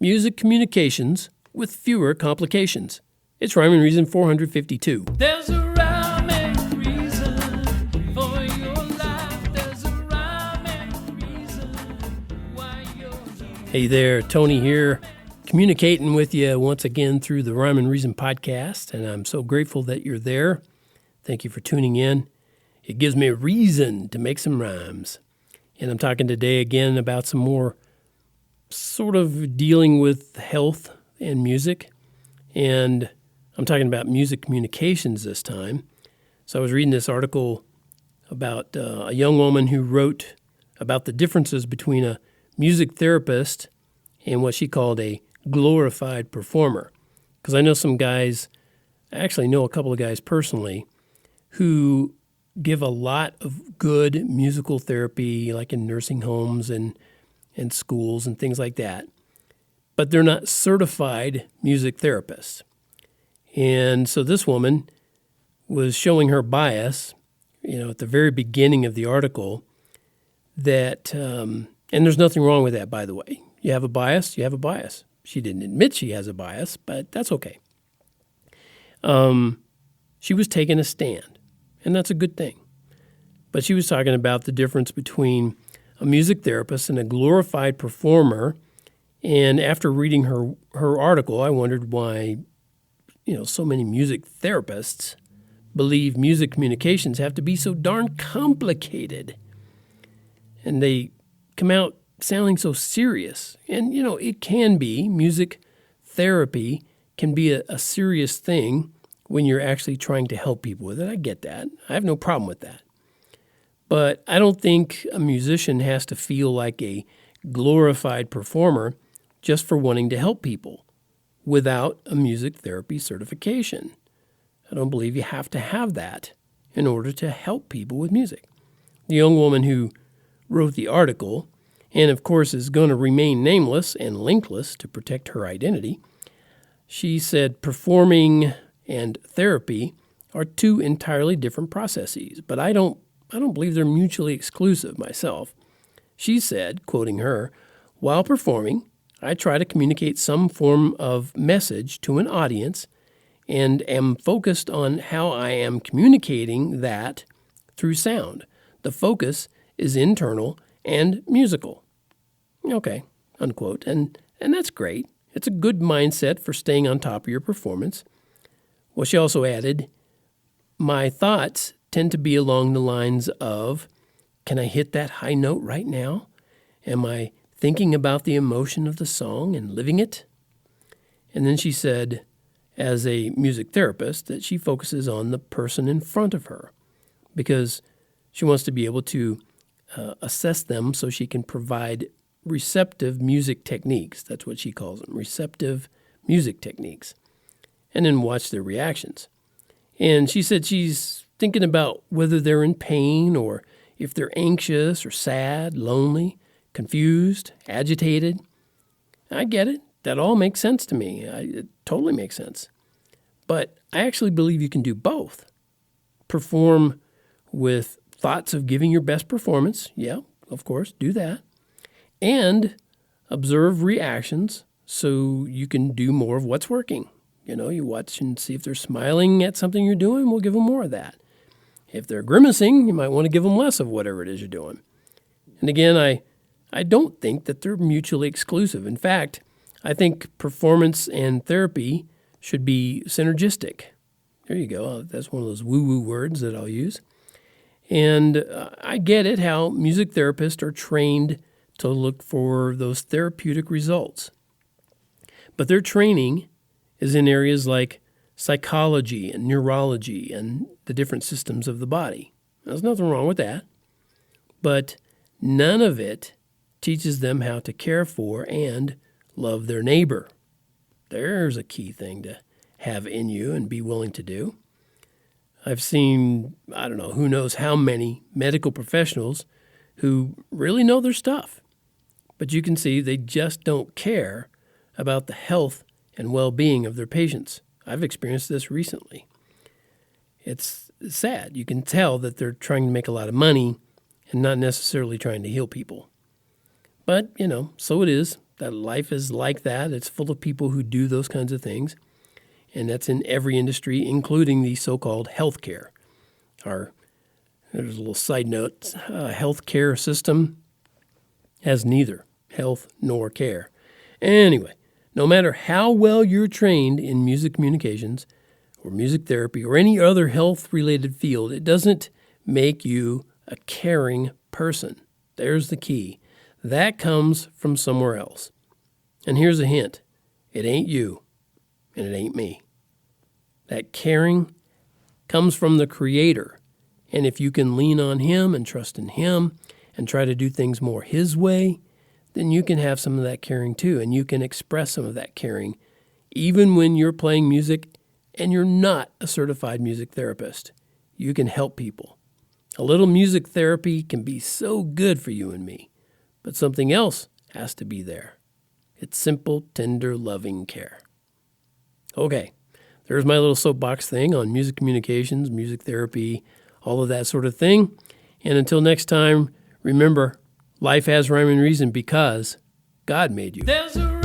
music communications with fewer complications. It's Rhyme and Reason 452. There's a rhyme and reason for your life. There's a rhyme and reason why you're here. Hey there, Tony here, communicating with you once again through the Rhyme and Reason podcast, and I'm so grateful that you're there. Thank you for tuning in. It gives me a reason to make some rhymes. And I'm talking today again about some more sort of dealing with health and music. And I'm talking about music communications this time. So I was reading this article about a young woman who wrote about the differences between a music therapist and what she called a glorified performer. Because I know some guys, I actually know a couple of guys personally, who give a lot of good musical therapy, like in nursing homes and schools and things like that. But they're not certified music therapists. And so this woman was showing her bias, at the very beginning of the article, that, and there's nothing wrong with that, by the way. You have a bias, you have a bias. She didn't admit she has a bias, but that's okay. She was taking a stand, and that's a good thing. But she was talking about the difference between a music therapist and a glorified performer. And after reading her article, I wondered why, so many music therapists believe music communications have to be so darn complicated. And they come out sounding so serious. And, it can be. Music therapy can be a serious thing when you're actually trying to help people with it. I get that. I have no problem with that. But I don't think a musician has to feel like a glorified performer just for wanting to help people without a music therapy certification. I don't believe you have to have that in order to help people with music. The young woman who wrote the article, and of course is going to remain nameless and linkless to protect her identity, she said performing and therapy are two entirely different processes, but I don't believe they're mutually exclusive myself. She said, quoting her, "While performing, I try to communicate some form of message to an audience and am focused on how I am communicating that through sound. The focus is internal and musical." Okay, unquote. And that's great. It's a good mindset for staying on top of your performance. Well, she also added, "My thoughts tend to be along the lines of, can I hit that high note right now? Am I thinking about the emotion of the song and living it?" And then she said, as a music therapist, that she focuses on the person in front of her because she wants to be able to assess them so she can provide receptive music techniques. That's what she calls them, receptive music techniques, and then watch their reactions. And she said she's thinking about whether they're in pain or if they're anxious or sad, lonely, confused, agitated. I get it. That all makes sense to me. It totally makes sense. But I actually believe you can do both. Perform with thoughts of giving your best performance. Yeah, of course, do that. And observe reactions so you can do more of what's working. You watch and see if they're smiling at something you're doing, we'll give them more of that. If they're grimacing, you might want to give them less of whatever it is you're doing. And again, I don't think that they're mutually exclusive. In fact, I think performance and therapy should be synergistic. There you go. That's one of those woo-woo words that I'll use. And I get it how music therapists are trained to look for those therapeutic results. But their training is in areas like psychology and neurology and the different systems of the body. There's nothing wrong with that. But none of it teaches them how to care for and love their neighbor. There's a key thing to have in you and be willing to do. I've seen, who knows how many medical professionals who really know their stuff. But you can see they just don't care about the health and well-being of their patients. I've experienced this recently. It's sad. You can tell that they're trying to make a lot of money and not necessarily trying to heal people. But, so it is. that life is like that. It's full of people who do those kinds of things. And that's in every industry, including the so-called healthcare. There's a little side note. Healthcare system has neither health nor care. Anyway, no matter how well you're trained in music communications or music therapy or any other health-related field, it doesn't make you a caring person. There's the key. That comes from somewhere else. And here's a hint. It ain't you, and it ain't me. That caring comes from the Creator. And if you can lean on Him and trust in Him and try to do things more His way, then you can have some of that caring too, and you can express some of that caring even when you're playing music and you're not a certified music therapist. You can help people. A little music therapy can be so good for you and me, but something else has to be there. It's simple, tender, loving care. Okay, there's my little soapbox thing on music communications, music therapy, all of that sort of thing. And until next time, remember, life has rhyme and reason because God made you. There's a